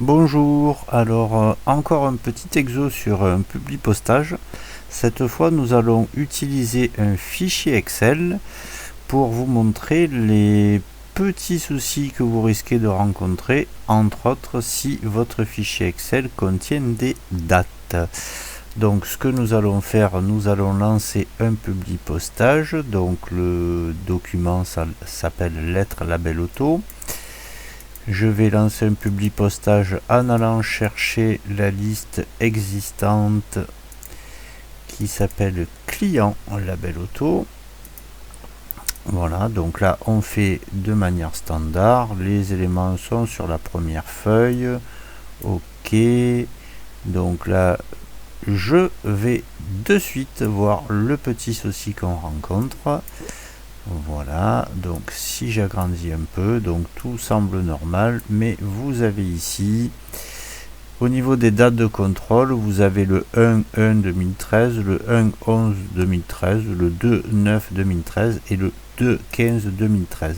Bonjour, alors encore un petit exo sur un publipostage. Cette fois nous allons utiliser un fichier Excel pour vous montrer les petits soucis que vous risquez de rencontrer, entre autres si votre fichier Excel contient des dates. Donc ce que nous allons faire, nous allons lancer un publipostage, donc le document s'appelle lettre label auto. Je vais lancer un publipostage en allant chercher la liste existante qui s'appelle client label auto. Voilà, donc là on fait de manière standard, les éléments sont sur la première feuille. Ok, donc là je vais de suite voir le petit souci qu'on rencontre. Voilà, donc si j'agrandis un peu, donc tout semble normal, mais vous avez ici, au niveau des dates de contrôle, vous avez le 1-1-2013, le 1-11-2013, le 2-9-2013 et le 2-15-2013.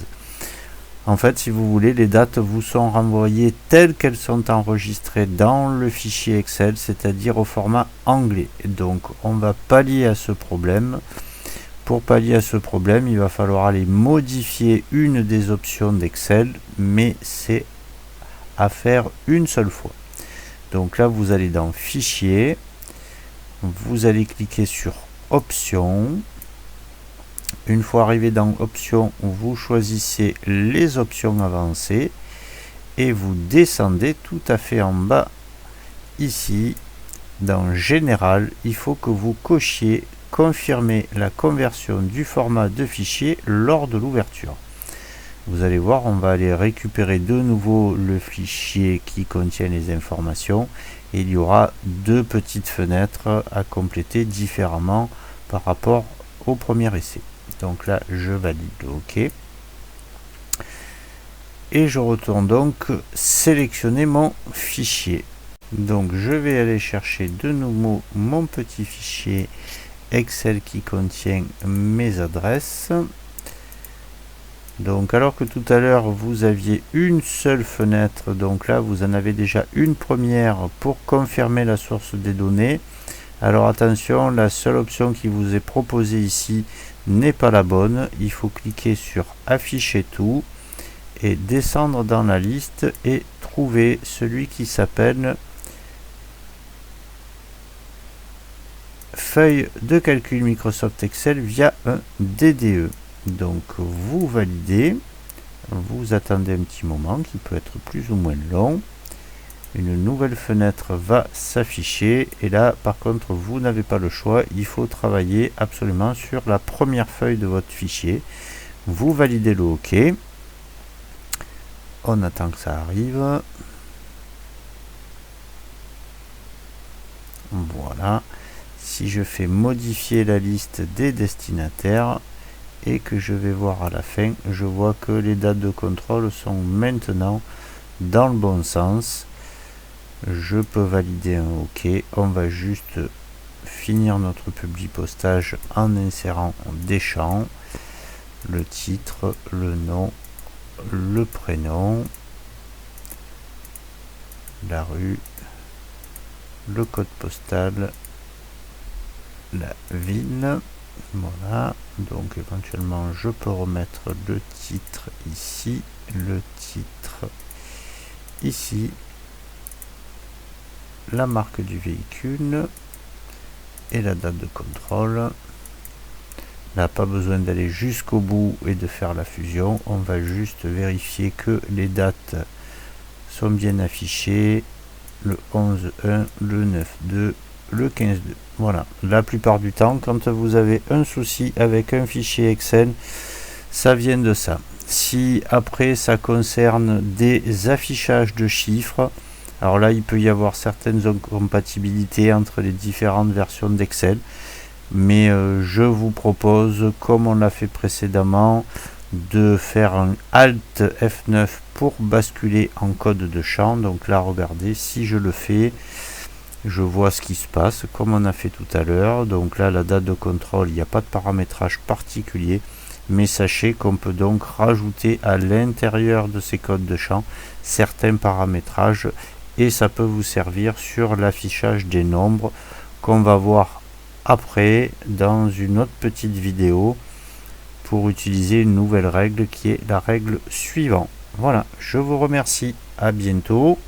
En fait, si vous voulez, les dates vous sont renvoyées telles qu'elles sont enregistrées dans le fichier Excel, c'est-à-dire au format anglais. Donc, on va pallier à ce problème. Pour pallier à ce problème, il va falloir aller modifier une des options d'Excel, mais c'est à faire une seule fois. Donc là, vous allez dans Fichier, vous allez cliquer sur Options. Une fois arrivé dans Options, vous choisissez les options avancées et vous descendez tout à fait en bas ici. Dans Général, il faut que vous cochiez confirmer la conversion du format de fichier lors de l'ouverture. Vous allez voir, on va aller récupérer de nouveau le fichier qui contient les informations et il y aura deux petites fenêtres à compléter différemment par rapport au premier essai. Donc là, je valide le OK. Et je retourne donc sélectionner mon fichier. Donc je vais aller chercher de nouveau mon petit fichier Excel qui contient mes adresses. Donc alors que tout à l'heure vous aviez une seule fenêtre, donc là vous en avez déjà une première pour confirmer la source des données. Alors attention, la seule option qui vous est proposée ici n'est pas la bonne. Il faut cliquer sur afficher tout et descendre dans la liste et trouver celui qui s'appelle feuille de calcul Microsoft Excel via un DDE. Donc vous validez, vous attendez un petit moment qui peut être plus ou moins long. Une nouvelle fenêtre va s'afficher et là par contre vous n'avez pas le choix, il faut travailler absolument sur la première feuille de votre fichier. Vous validez le OK. On attend que ça arrive. Voilà. Si je fais modifier la liste des destinataires et que je vais voir à la fin, je vois que les dates de contrôle sont maintenant dans le bon sens. Je peux valider un OK. On va juste finir notre publipostage en insérant des champs, le titre, le nom, le prénom, la rue, le code postal, la ville. Voilà, donc éventuellement je peux remettre le titre ici, le titre ici, la marque du véhicule et la date de contrôle. Là, pas besoin d'aller jusqu'au bout et de faire la fusion, on va juste vérifier que les dates sont bien affichées, le 11-1, le 9-2, le 15-2. Voilà, la plupart du temps, quand vous avez un souci avec un fichier Excel, ça vient de ça. Si après ça concerne des affichages de chiffres, alors là il peut y avoir certaines incompatibilités entre les différentes versions d'Excel, mais je vous propose, comme on l'a fait précédemment, de faire un Alt F9 pour basculer en code de champ. Donc là regardez, si je le fais, je vois ce qui se passe comme on a fait tout à l'heure. Donc là la date de contrôle, il n'y a pas de paramétrage particulier, mais sachez qu'on peut donc rajouter à l'intérieur de ces codes de champ certains paramétrages et ça peut vous servir sur l'affichage des nombres qu'on va voir après dans une autre petite vidéo pour utiliser une nouvelle règle qui est la règle suivante. Voilà, je vous remercie, à bientôt.